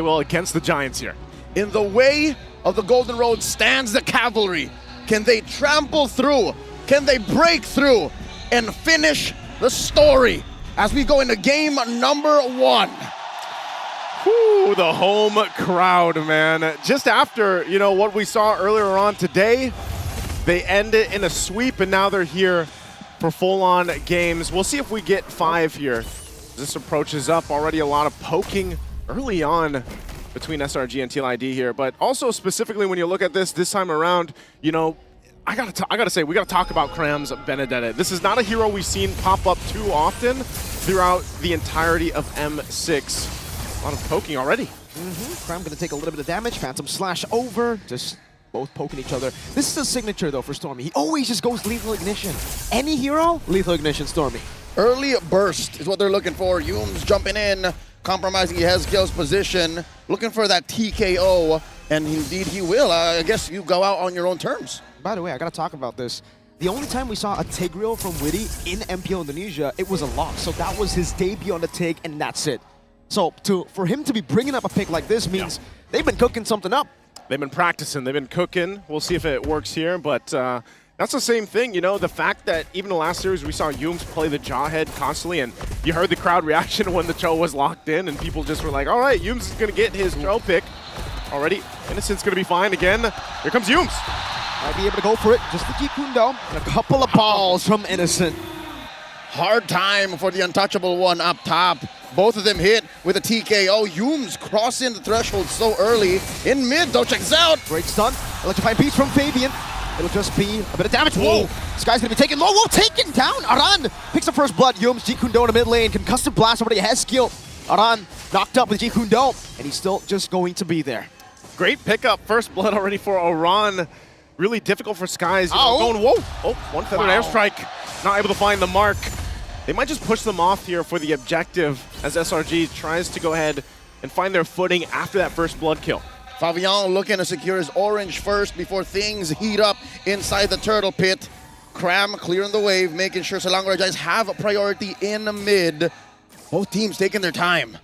Well, against the Giants here. In the way of the Golden Road stands the cavalry. Can they trample through? Can they break through and finish the story as we go into game number 1? Whew, the home crowd, man. Just after, what we saw earlier on today, they end it in a sweep, and now they're here for full-on games. We'll see if we get 5 here. This approaches up. Already a lot of poking early on between SRG and TLID here, but also specifically when you look at this time around, I gotta say, we gotta talk about Cram's Benedetta. This is not a hero we've seen pop up too often throughout the entirety of M6. A lot of poking already. Cram gonna take a little bit of damage. Phantom Slash over. Just both poking each other. This is a signature though for Stormy. He always just goes Lethal Ignition. Any hero, Lethal Ignition Stormy. Early burst is what they're looking for. Humes jumping in, compromising Hezkiel's position, looking for that TKO, and indeed he will. I guess you go out on your own terms. By the way, I gotta talk about this. The only time we saw a Tigreal from Witty in MPO Indonesia, it was a loss. So that was his debut on the Tig, and that's it. So for him to be bringing up a pick like this means they've been cooking something up. They've been practicing, they've been cooking. We'll see if it works here, but that's the same thing, the fact that even the last series we saw Humes play the Jawhead constantly, and you heard the crowd reaction when the Cho was locked in, and people just were like, all right, Humes is gonna get his Cho pick already. Innocent's gonna be fine again. Here comes Humes. Might be able to go for it. Just the Jikundo and a couple of balls from Innocent. Hard time for the untouchable one up top. Both of them hit with a TKO. Humes crossing the threshold so early. In mid though, check this out. Great stun. Electrifying beats from Fabian. It'll just be a bit of damage. Whoa! This guy's gonna be taken low. Whoa, taken down. Aran picks up first blood. Humes, Jikundo in the mid lane. Concussive blast over to Hezkiel. Aran knocked up with Jikundo, and he's still just going to be there. Great pickup. First blood already for Aran. Really difficult for Skies. Going, whoa! Oh, one feathered airstrike. Not able to find the mark. They might just push them off here for the objective as SRG tries to go ahead and find their footing after that first blood kill. Fabian looking to secure his orange first before things heat up inside the turtle pit. Cram clearing the wave, making sure Selangor Giants have a priority in the mid. Both teams taking their time.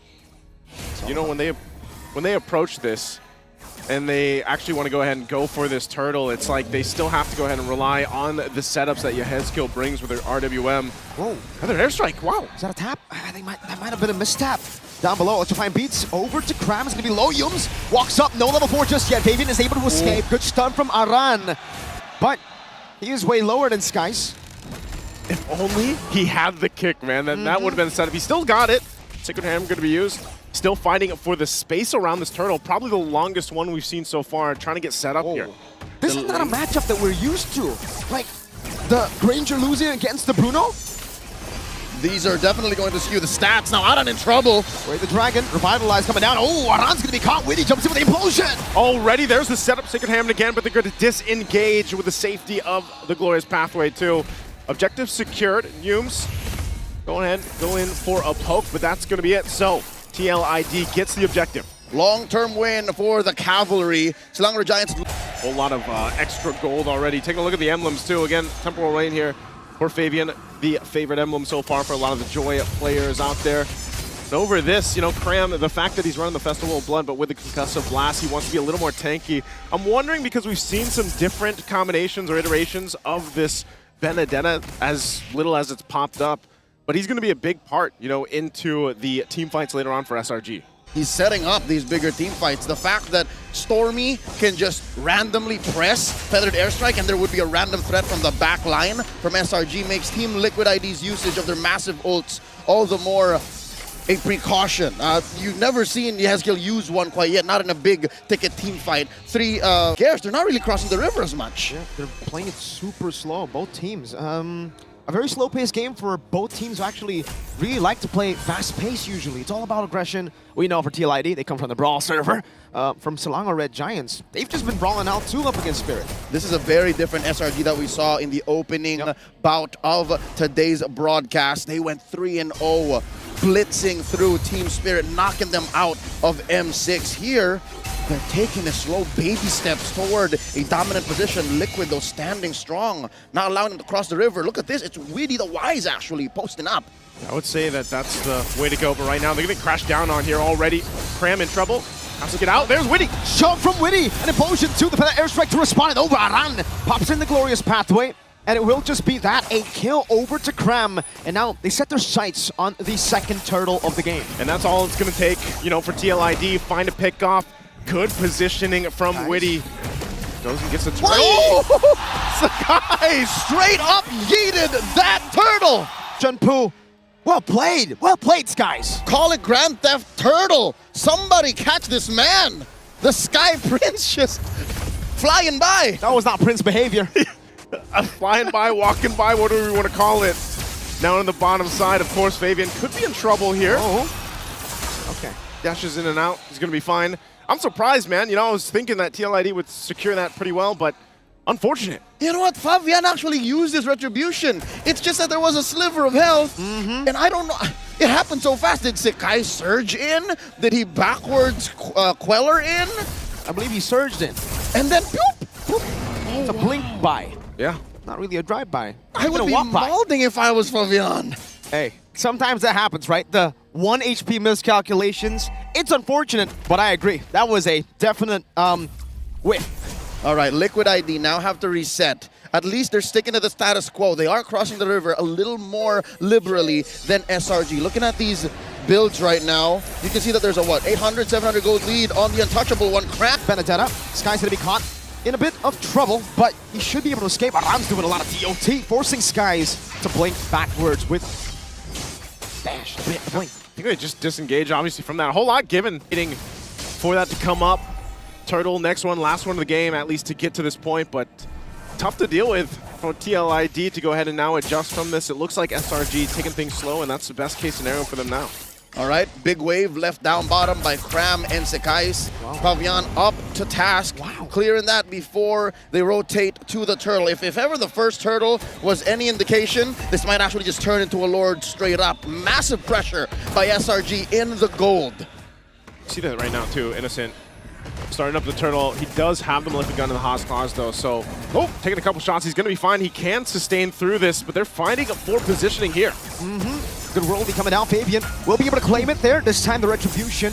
When they approach this, and they actually want to go ahead and go for this turtle, it's like they still have to go ahead and rely on the setups that Hezkiel brings with their RWM. Whoa. Another airstrike, wow. Is that a tap? I think that might have been a mistap. Down below, Electrifying beats over to Cram. It's going to be low. Humes walks up, no level 4 just yet. Fabian is able to escape. Good stun from Aran. But he is way lower than Skies. If only he had the kick, man, then that would have been set up. He still got it. Sacred Ham going to be used. Still fighting for the space around this turtle. Probably the longest one we've seen so far, trying to get set up here. This is not a matchup that we're used to. Like, the Granger losing against the Bruno? These are definitely going to skew the stats. Now Aran in trouble. Wait, the Dragon, Revitalize coming down. Oh, Aran's going to be caught. Witty jumps in with the implosion. Already, there's the setup. Sacred Ham again, but they're going to disengage with the safety of the Glorious Pathway too. Objective secured. Humes, go ahead, go in for a poke, but that's going to be it. So, TLID gets the objective. Long-term win for the Cavalry. Selangor Giants. A whole lot of extra gold already. Taking a look at the emblems too. Again, Temporal Rain here for Fabian. The favorite emblem so far for a lot of the Joy players out there. And over this, Cram, the fact that he's running the Festival of Blood, but with the Concussive Blast, he wants to be a little more tanky. I'm wondering, because we've seen some different combinations or iterations of this Benedetta, as little as it's popped up. But he's going to be a big part, into the team fights later on for SRG. He's setting up these bigger team fights. The fact that Stormy can just randomly press Feathered Airstrike and there would be a random threat from the back line from SRG makes Team Liquid ID's usage of their massive ults all the more a precaution. You've never seen Hezkiel use one quite yet, not in a big ticket team fight. 3 Gears, they're not really crossing the river as much. Yeah, they're playing it super slow, both teams. A very slow-paced game for both teams who actually really like to play fast-paced usually. It's all about aggression. We know for TLID, they come from the Brawl server. From Selangor Red Giants, they've just been brawling out too up against Spirit. This is a very different SRG that we saw in the opening bout of today's broadcast. They went 3-0, blitzing through Team Spirit, knocking them out of M6. Here, they're taking the slow baby steps toward a dominant position. Liquid, though, standing strong, not allowing them to cross the river. Look at this. It's Witty the Wise, actually, posting up. I would say that that's the way to go, but right now they're getting crashed down on here already. Cram in trouble. Has to get out. There's Witty. Shove from Witty. An implosion to the Feather Airstrike to respond it over. Aran pops in the glorious pathway. And it will just be that, a kill over to Cram. And now they set their sights on the second turtle of the game. And that's all it's going to take, you know, for TLID. Find a pick off. Good positioning from Witty. Goes and gets a turtle. Sakai straight up yeeted that turtle. Junpoo, well played, Skies. Call it Grand Theft Turtle. Somebody catch this man. The Sky Prince just flying by. That was not Prince behavior. Flying by, walking by, whatever we want to call it. Now on the bottom side, of course, Fabian could be in trouble here. Oh. Okay. Dashes in and out. He's going to be fine. I'm surprised, man. You know, I was thinking that TLID would secure that pretty well, but unfortunate. You know what? Fabian actually used his retribution. It's just that there was a sliver of health, and I don't know. It happened so fast. Did Sakai surge in? Did he backwards Queller in? I believe he surged in. And then, boop, boop. It's a blink by. Yeah. Not really a drive-by. I would be mouthing if I was Fabian. Hey, sometimes that happens, right? The 1 HP miscalculations. It's unfortunate, but I agree. That was a definite whiff. All right, Liquid ID now have to reset. At least they're sticking to the status quo. They are crossing the river a little more liberally than SRG. Looking at these builds right now, you can see that there's a, 800, 700 gold lead on the untouchable one. Crap. Benedetta, Sky's gonna be caught in a bit of trouble, but he should be able to escape. Aran's doing a lot of DOT, forcing Skies to blink backwards with dash, blink. I think they just disengage, obviously, from that. A whole lot given, waiting for that to come up. Turtle, next one, last one of the game, at least to get to this point, but tough to deal with for TLID to go ahead and now adjust from this. It looks like SRG taking things slow, and that's the best case scenario for them now. All right, big wave left down bottom by Cram and Sekais. Wow. Fabian up to task, clearing that before they rotate to the turtle. If ever the first turtle was any indication, this might actually just turn into a Lord straight up. Massive pressure by SRG in the gold. See that right now too, Innocent. Starting up the turtle. He does have the Malefic Gun in the Haas Claws though, so taking a couple shots. He's going to be fine. He can sustain through this, but they're finding a poor positioning here. Good roll coming down. Fabian will be able to claim it there. This time the retribution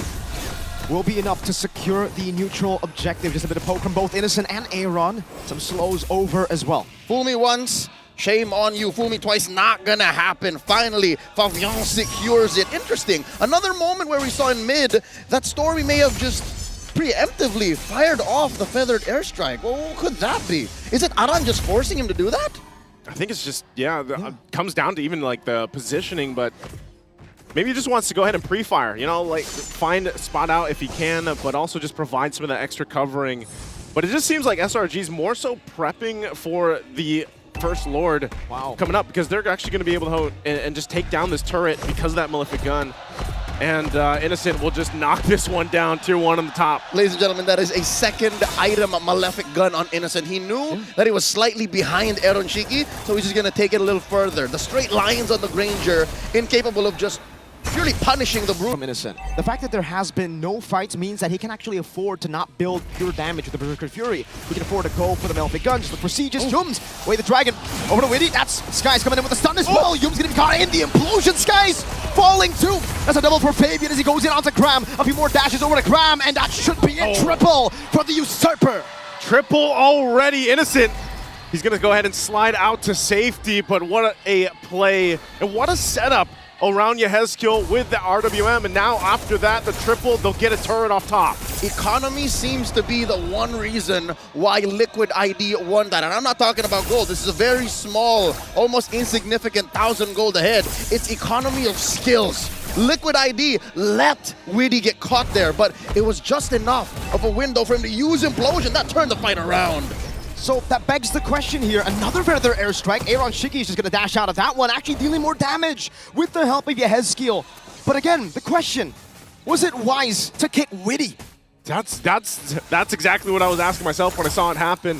will be enough to secure the neutral objective. Just a bit of poke from both Innocent and Aaron. Some slows over as well. Fool me once, shame on you. Fool me twice, not gonna happen. Finally, Fabian secures it. Interesting. Another moment where we saw in mid that Stormy may have just preemptively fired off the feathered airstrike. Well, what could that be? Is it Aran just forcing him to do that? I think it's just, comes down to even like the positioning, but maybe he just wants to go ahead and pre-fire, you know, like find a spot out if he can, but also just provide some of that extra covering. But it just seems like SRG's more so prepping for the First Lord coming up, because they're actually going to be able to and just take down this turret because of that Malefic Gun. And Innocent will just knock this one down, tier 1 on the top. Ladies and gentlemen, that is a second item Malefic Gun on Innocent. He knew that he was slightly behind Aaron Shiki, so he's just going to take it a little further. The straight lines on the Granger, incapable of just purely punishing the Brute. From Innocent. The fact that there has been no fights means that he can actually afford to not build pure damage with the Berserker Fury. He can afford to go for the Malefic Gun, just look for sieges. Yums, away the dragon, over to Witty. That's Skies coming in with a stun as well. Yums gonna be caught in the implosion. Skies falling too. That's a double for Fabian as he goes in onto Cram. A few more dashes over to Cram, and that should be a triple for the Usurper. Triple already, Innocent. He's gonna go ahead and slide out to safety, but what a play and what a setup around Yehezkiel with the RWM, and now after that, the triple, they'll get a turret off top. Economy seems to be the one reason why Liquid ID won that, and I'm not talking about gold. This is a very small, almost insignificant 1,000 gold ahead. It's economy of skills. Liquid ID let Witty get caught there, but it was just enough of a window for him to use Implosion. That turned the fight around. So that begs the question here. Another feather airstrike. Aaron Shiki is just going to dash out of that one, actually dealing more damage with the help of Yehezkiel. But again, the question, was it wise to kick Witty? That's exactly what I was asking myself when I saw it happen.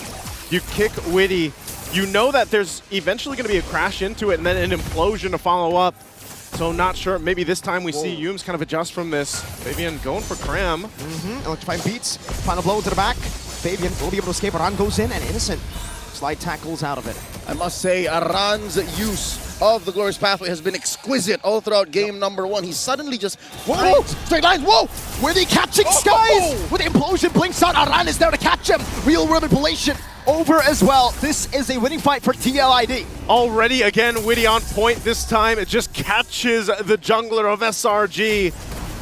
You kick Witty, you know that there's eventually going to be a crash into it and then an implosion to follow up. So not sure, maybe this time we see Yums kind of adjust from this. Fabian going for Cram. Electrifying beats, final blow to the back. Fabian will be able to escape. Aran goes in, and Innocent slide tackles out of it. I must say, Aran's use of the Glorious Pathway has been exquisite all throughout game number 1. He's suddenly just... Whoa! Straight lines! Whoa! Were they catching Skies? With the implosion blinks out, Aran is there to catch him. Real world manipulation over as well. This is a winning fight for TLID. Already, again, Witty on point. This time, it just catches the jungler of SRG.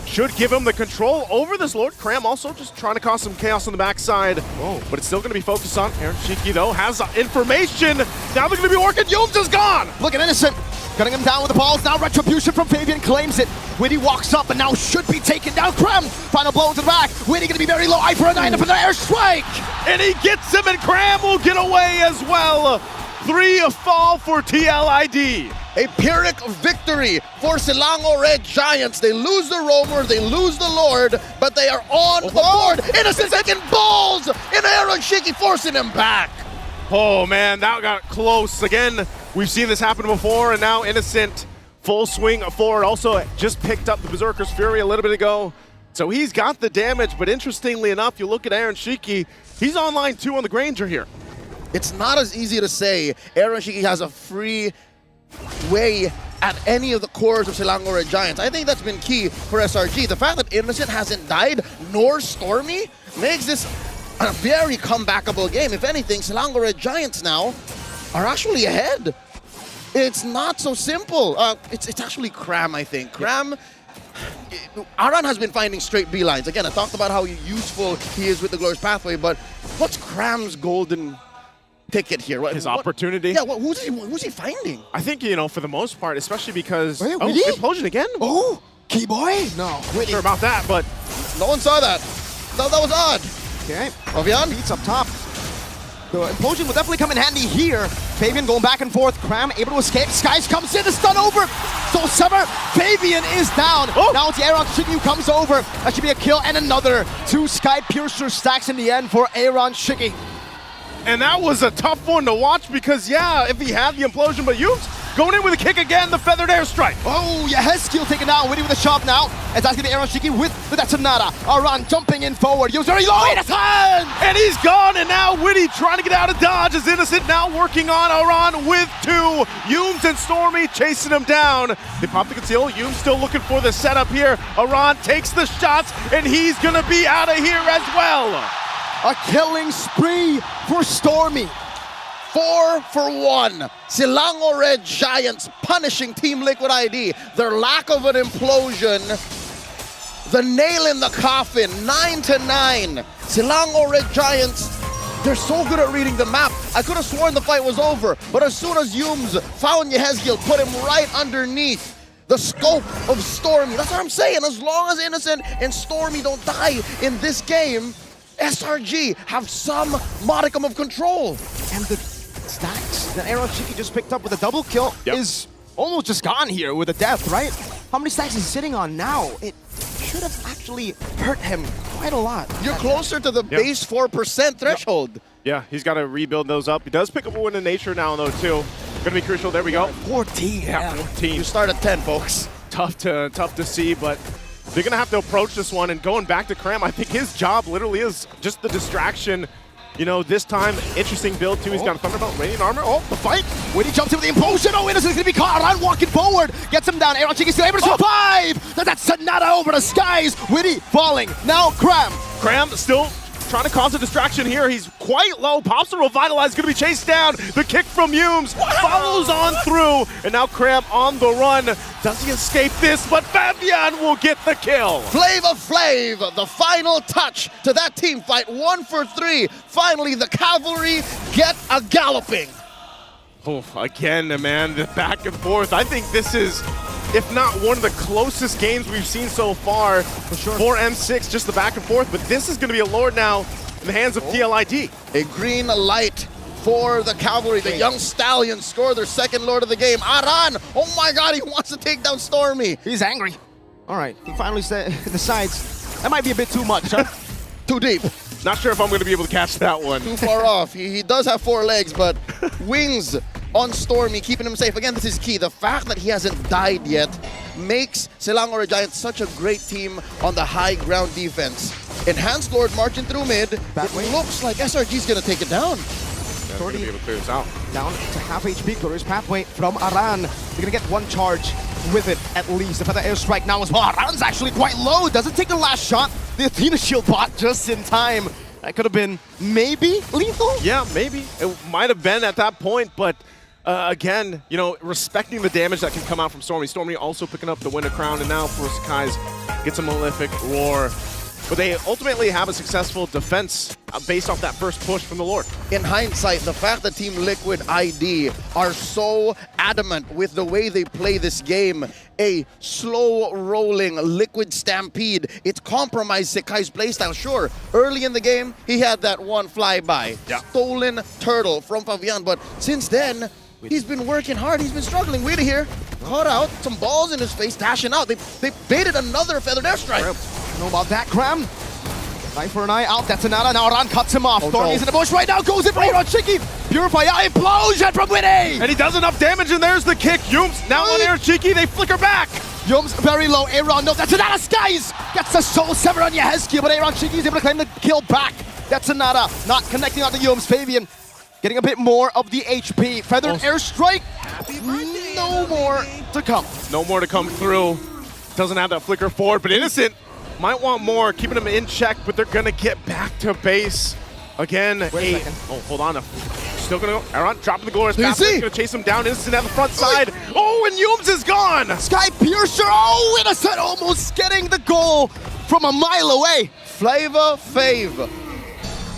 Should give him the control over this Lord. Cram also just trying to cause some chaos on the backside. Whoa. But it's still going to be focused on Aaron Shiki, though. Has information. Now they're going to be working. Yums is gone. Look at Innocent. Cutting him down with the balls. Now Retribution from Fabian claims it. Witty walks up and now should be taken down. Cram. Final blow to the back. Witty going to be very low. Eye for a 9 up in the airstrike. And he gets him, and Cram will get away as well. 3 fall for TLID. A Pyrrhic victory for Silango Red Giants. They lose the Roamer, they lose the Lord, but they are on the board. Innocent taking balls, and Aaron Shiki forcing him back. Oh man, that got close. Again, we've seen this happen before, and now Innocent full swing forward. Also just picked up the Berserker's Fury a little bit ago. So he's got the damage, but interestingly enough, you look at Aaron Shiki, he's on line 2 on the Granger here. It's not as easy to say Aaron Shiki has a free way at any of the cores of Silango Red Giants. I think that's been key for SRG. The fact that Innocent hasn't died, nor Stormy, makes this a very comebackable game. If anything, Silango Red Giants now are actually ahead. It's not so simple. It's actually Cram, I think. Cram, Aran has been finding straight beelines. Again, I talked about how useful he is with the Glorious Pathway, but what's Cram's golden ticket here? His opportunity? Yeah, who's he finding? I think, for the most part, especially because... Wait, Implosion again? Oh, Keyboy? No. Not sure about that, but... No one saw that. That was odd. Okay. Ovian? Beats up top. The Implosion will definitely come in handy here. Fabian going back and forth. Cram able to escape. Skies comes in, the stun over. So Summer, Fabian is down. Oh. Now it's Aaron Shiki who comes over. That should be a kill and another 2 Sky Piercer stacks in the end for Aaron Shiki. And that was a tough one to watch because, yeah, if he had the implosion, but Yums going in with a kick again, the feathered airstrike. Oh, yeah, Hezkiel taken down. Witty with a shot now. It's asking the Aaron Shiki with that Sonata. Aran jumping in forward. Yums very low. Wait a time! And he's gone, and now Witty trying to get out of dodge as Innocent now working on Aran with 2. Yums and Stormy chasing him down. They pop the conceal. Yums still looking for the setup here. Aran takes the shots, and he's going to be out of here as well. A killing spree for Stormy. 4 for 1. Silango Red Giants punishing Team Liquid ID. Their lack of an implosion. The nail in the coffin. 9-9. Silango Red Giants, they're so good at reading the map. I could have sworn the fight was over, but as soon as Yums found Yehezkiel, put him right underneath the scope of Stormy. That's what I'm saying. As long as Innocent and Stormy don't die in this game, SRG have some modicum of control. And the stacks that Aaron Shiki just picked up with a double kill is almost just gone here with a death, right? How many stacks is he sitting on now? It should have actually hurt him quite a lot. You're closer to the base 4% threshold. Yeah, he's got to rebuild those up. He does pick up a win in nature now, though, too. Gonna be crucial. There we go. 14. Yeah, 14. You start at 10, folks. Tough to see, but they're going to have to approach this one, and going back to Cram, I think his job literally is just the distraction. This time, interesting build too. He's got a Thunderbolt, Radiant Armor. Oh, the fight! Witty jumps in with the implosion. Oh, Innocent's gonna be caught. Aran walking forward. Gets him down. Aaron Shiki still able to survive. That's Sonata over the skies. Witty falling. Now Cram. Cram still trying to cause a distraction here. He's quite low. Pops the Revitalize, going to be chased down. The kick from Yums follows on through. And now Cram on the run. Does he escape this? But Fabian will get the kill. Flavor Flav, the final touch to that team fight. 1 for 3. Finally, the cavalry get a galloping. Oh, again, man, the back and forth. I think this is, if not one of the closest games we've seen so far for M6, just the back and forth. But this is going to be a Lord now in the hands of TLID. A green light for the cavalry. The young stallions score their 2nd Lord of the game. Aran, oh my God, he wants to take down Stormy. He's angry. All right, he finally decides that might be a bit too much, huh? Too deep. Not sure if I'm going to be able to catch that one. Too far off. He does have 4 legs, but wings on Stormy, keeping him safe. Again, this is key. The fact that he hasn't died yet makes Silango Red Giants such a great team on the high ground defense. Enhanced Lord marching through mid. It looks like SRG's going to take it down. They're going to be able to clear this out. Down to half HP, glorious pathway from Aran. They're gonna get one charge with it at least. The feather airstrike now as well. Aran's actually quite low, doesn't take the last shot. The Athena shield bot just in time. That could have been maybe lethal? Yeah, maybe. It might have been at that point, but again, you know, respecting the damage that can come out from Stormy. Stormy also picking up the Winter Crown, and now for Sakai's gets a Malefic Roar. But they ultimately have a successful defense based off that first push from the Lord. In hindsight, the fact that Team Liquid ID are so adamant with the way they play this game, a slow-rolling Liquid Stampede, it's compromised Sakai's playstyle. Sure, early in the game, he had that one flyby, stolen turtle from Fabian, but since then, he's been working hard, he's been struggling. Wait here, caught out, some balls in his face, dashing out. They baited another feathered airstrike. Know about that, Cram? Eye for an eye out, that's another. Now Aran cuts him off. Stormy's in the bush right now, goes in for Aaron Cheeky. Purify, implosion from Winnie! And he does enough damage, and there's the kick. Yums now on Aaron Cheeky, they flicker back. Yums very low, Aaron, no, that's another. Skies gets the soul sever on Yehezkiel, but Aaron Cheeky is able to claim the kill back. That's another, not connecting on the Yums. Fabian getting a bit more of the HP. Feathered airstrike, no more to come. No more to come through. Doesn't have that flicker forward, but Innocent might want more, keeping him in check, but they're gonna get back to base. Again, Wait a second. Oh, hold on. Still gonna go. Aaron dropping the glorious path. see? Gonna chase him down. Innocent at the front side. Oh, and Yums is gone. Sky Piercer, oh, Innocent almost getting the goal from a mile away. Flavor Fave,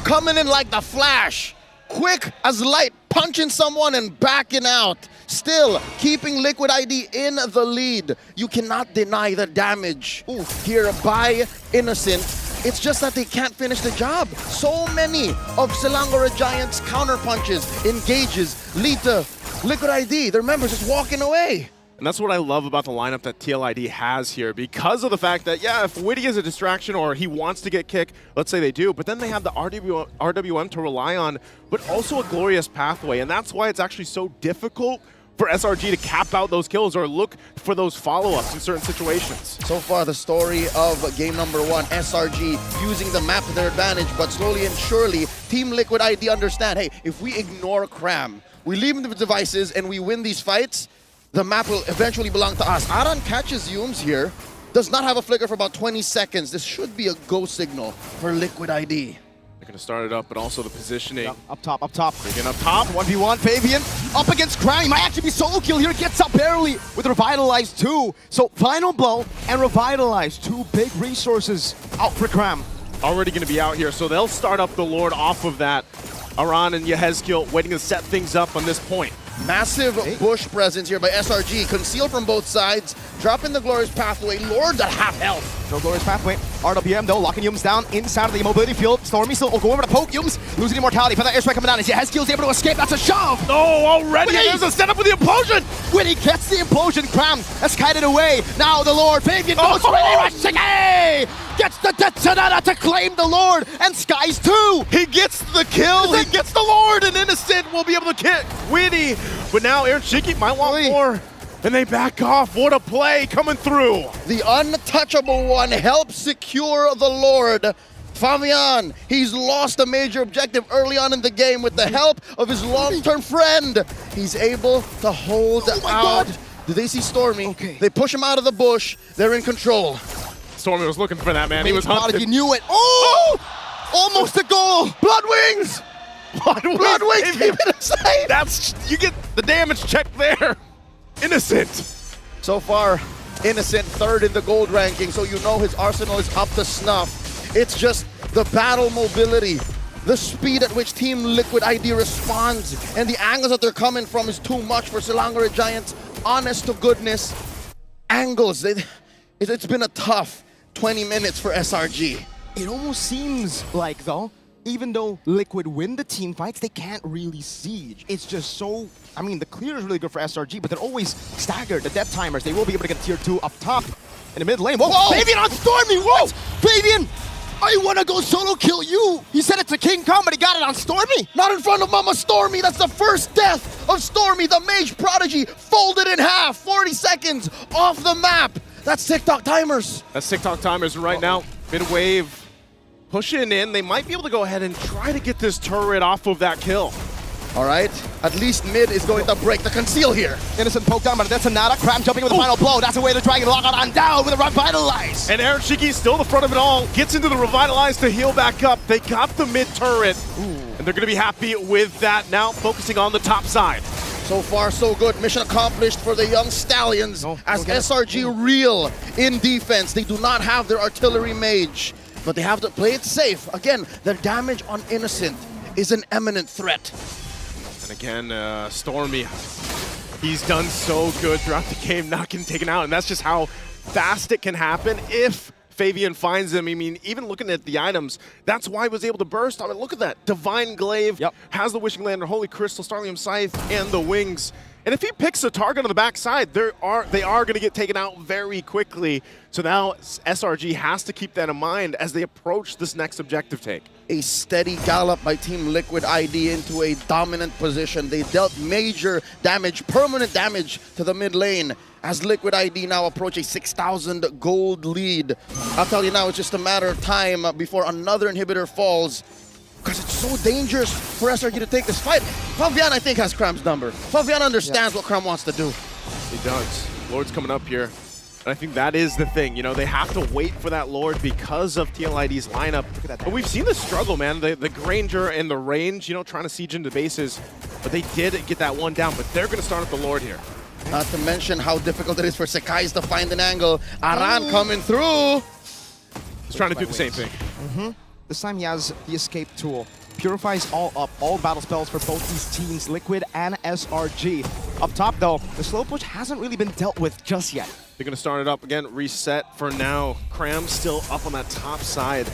coming in like the Flash, quick as light, punching someone and backing out. Still keeping Liquid ID in the lead. You cannot deny the damage here by Innocent. It's just that they can't finish the job. So many of Selangor Giants' counter punches, engages, lead to Liquid ID, their members just walking away. And that's what I love about the lineup that TLID has here, because of the fact that, yeah, if Witty is a distraction or he wants to get kicked, let's say they do, but then they have the RWM to rely on, but also a glorious pathway, and that's why it's actually so difficult for SRG to cap out those kills or look for those follow-ups in certain situations. So far, the story of game number 1, SRG using the map to their advantage, but slowly and surely, Team Liquid ID understand, hey, if we ignore Cram, we leave him the devices, and we win these fights, the map will eventually belong to us. Aran catches Yums here, does not have a flicker for about 20 seconds. This should be a go signal for Liquid ID. They're going to start it up, but also the positioning. Yeah, up top, up top. Again, up top. 1v1, Fabian up against Cram. He might actually be solo kill here. Gets up barely with Revitalize 2. So Final Blow and Revitalize, 2 big resources out for Cram. Already going to be out here, so they'll start up the Lord off of that. Aran and Yehezkiel waiting to set things up on this point. Massive bush presence here by SRG, concealed from both sides, dropping the glorious pathway. Lord at half health. No glorious pathway. RWM though, locking Yums down inside of the immobility field. Stormy still go over to poke Yums, losing immortality. Feather airstrike coming down. As Yehezkiel's able to escape, that's a shove. Oh, already Witty! there's a setup with the implosion. Witty gets the implosion. Cram has kited away. Now the Lord. Fabian goes for it. Rushing. Hey! Gets the detonator to claim the Lord. And Skies too. He gets the kill. He gets the Lord, and Innocent will be able to kick Witty. But now Aaron Shiki might want more. And they back off. What a play coming through. The untouchable one helps secure the Lord. Fabian, he's lost a major objective early on in the game with the help of his long-term friend. He's able to hold out. God. Do they see Stormy? Okay. They push him out of the bush. They're in control. Stormy was looking for that, man. He was He hunting. knew it. Oh! Almost a goal. Blood Wings! Blood Wings keep it inside! That's, you get the damage check there. Innocent. So far, Innocent third in the gold ranking, so you know his arsenal is up to snuff. It's just the battle mobility, the speed at which Team Liquid ID responds, and the angles that they're coming from is too much for Selangor Giants. Honest to goodness, angles. It's been a tough 20 minutes for SRG. It almost seems like, though, even though Liquid win the team fights, they can't really siege. It's just so, I mean, the clear is really good for SRG, but they're always staggered. The death timers, they will be able to get tier 2 up top in the mid lane. Whoa, Fabian on Stormy, whoa! Fabian, I want to go solo kill you. He said it's a King Kong, but he got it on Stormy. Not in front of Mama Stormy. That's the first death of Stormy, the mage prodigy, folded in half, 40 seconds off the map. That's TikTok timers. That's TikTok timers right now. Mid-wave pushing in. They might be able to go ahead and try to get this turret off of that kill. All right, at least mid is going to break the conceal here. Innocent poke down, but that's Nada. Cram jumping with the final blow. That's a way to Dragon lock on down with a Revitalize. And Aaron Shiki still the front of it all. Gets into the Revitalize to heal back up. They got the mid turret. And they're going to be happy with that. Now focusing on the top side. So far, so good. Mission accomplished for the young Stallions as SRG reel in defense. They do not have their artillery mage, but they have to play it safe. Again, their damage on Innocent is an imminent threat. And again, Stormy, he's done so good throughout the game, not getting taken out. And that's just how fast it can happen if Fabian finds him. I mean, even looking at the items, that's why he was able to burst. I mean, look at that. Divine Glaive has the Wishing Lantern, Holy Crystal, Starlium Scythe, and the Wings. And if he picks a target on the backside, they are going to get taken out very quickly. So now SRG has to keep that in mind as they approach this next objective take. A steady gallop by Team Liquid ID into a dominant position. They dealt major damage, permanent damage to the mid lane as Liquid ID now approach a 6,000 gold lead. I'll tell you now, it's just a matter of time before another inhibitor falls, because it's so dangerous for SRG to take this fight. Fabian, I think, has Cram's number. Fabian understands what Cram wants to do. He does. Lord's coming up here. And I think that is the thing. You know, they have to wait for that Lord because of TLID's lineup. But we've seen the struggle, man. The Granger and the range, you know, trying to siege into bases. But they did get that one down. But they're going to start at the Lord here. Not to mention how difficult it is for Sekais to find an angle. Aran coming through. He's trying to do the same thing. This time he has the escape tool. Purifies all up, all battle spells for both these teams, Liquid and SRG. Up top though, the slow push hasn't really been dealt with just yet. They're going to start it up again, reset for now. Cram still up on that top side.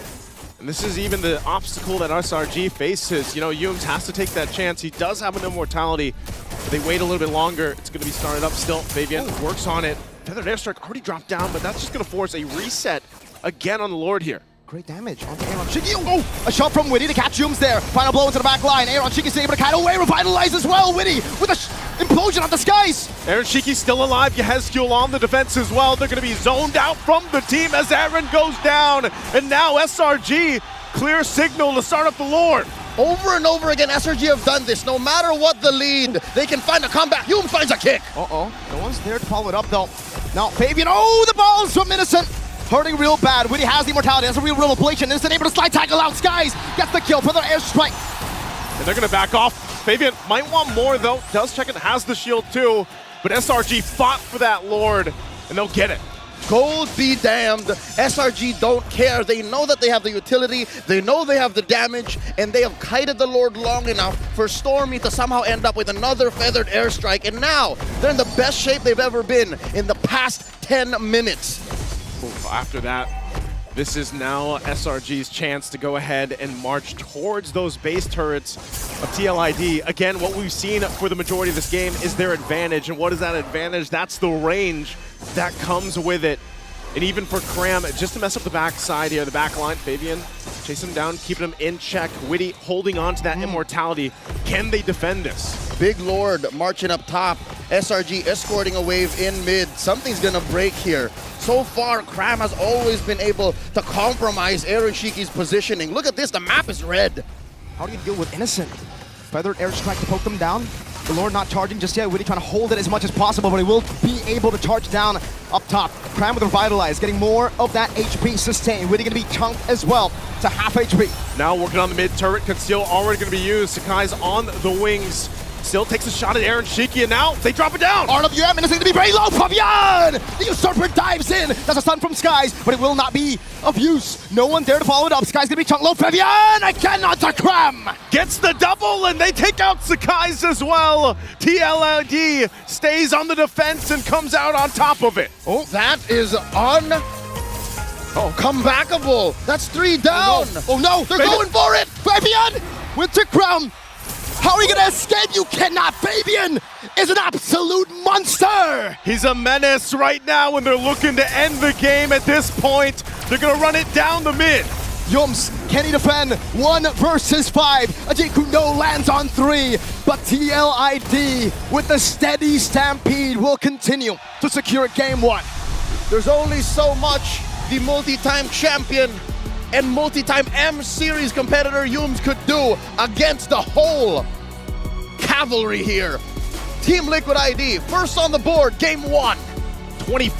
And this is even the obstacle that SRG faces. You know, Yums has to take that chance. He does have an immortality. But they wait a little bit longer. It's going to be started up still. Fabian works on it. Feathered Airstrike already dropped down, but that's just going to force a reset again on the Lord here. Great damage on Aaron Shiki. Oh, a shot from Witty to catch Yums there. Final blow into the back line. Aaron Shiki's able to kite away, revitalize as well. Witty with a implosion of the skies. Aaron Shiki's still alive. Yehezkiel on the defense as well. They're going to be zoned out from the team as Aaron goes down. And now SRG, clear signal to start up the Lord. Over and over again, SRG have done this. No matter what the lead, they can find a comeback. Hume finds a kick. No one's there to follow it up though. Now Fabian, the balls from Innocent. Hurting real bad. Witty has the immortality. That's a real ablation. Innocent able to slide tackle out. Skies gets the kill for their airstrike. And they're going to back off. Fabian might want more though. Does check it, has the shield too. But SRG fought for that Lord, and they'll get it. Gold be damned. SRG don't care. They know that they have the utility, they know they have the damage, and they have kited the Lord long enough for Stormy to somehow end up with another feathered airstrike. And now they're in the best shape they've ever been in the past 10 minutes. After that, this is now SRG's chance to go ahead and march towards those base turrets of TLID. Again, what we've seen for the majority of this game is their advantage. And what is that advantage? That's the range that comes with it. And even for Cram, just to mess up the backside here, the back line, Fabian chasing him down, keeping him in check. Witty holding on to that immortality. Can they defend this? Big Lord marching up top. SRG escorting a wave in mid. Something's gonna break here. So far, Cram has always been able to compromise Aaron Shiki's positioning. Look at this, the map is red. How do you deal with Innocent? Feathered airstrike to poke them down. The Lord not charging just yet. Witty trying to hold it as much as possible, but he will be able to charge down up top. Cram with Revitalize, getting more of that HP sustain. Witty gonna be chunked as well to half HP. Now working on the mid turret, Conceal already gonna be used. Sakai's on the wings. Still takes a shot at Aaron Shiki, and now they drop it down. RWM, and it's going to be very low. Fabian! The usurper dives in. That's a stun from Skies, but it will not be of use. No one there to follow it up. Skies going to be chunked low. Fabian again onto Cram. Gets the double, and they take out Sakai's as well. TLID stays on the defense and comes out on top of it. Oh, that is comebackable. That's 3 down. Oh no, they're going for it. Fabian went to Cram. How are you gonna escape? You cannot. Fabian is an absolute monster. He's a menace right now, and they're looking to end the game at this point. They're gonna run it down the mid. Yums, can he defend? 1 versus 5. Ajiku no lands on 3, but TLID with the steady stampede will continue to secure game 1. There's only so much the multi-time champion and multi-time M-Series competitor Yums could do against the whole cavalry here. Team Liquid ID, first on the board, game 1. 25.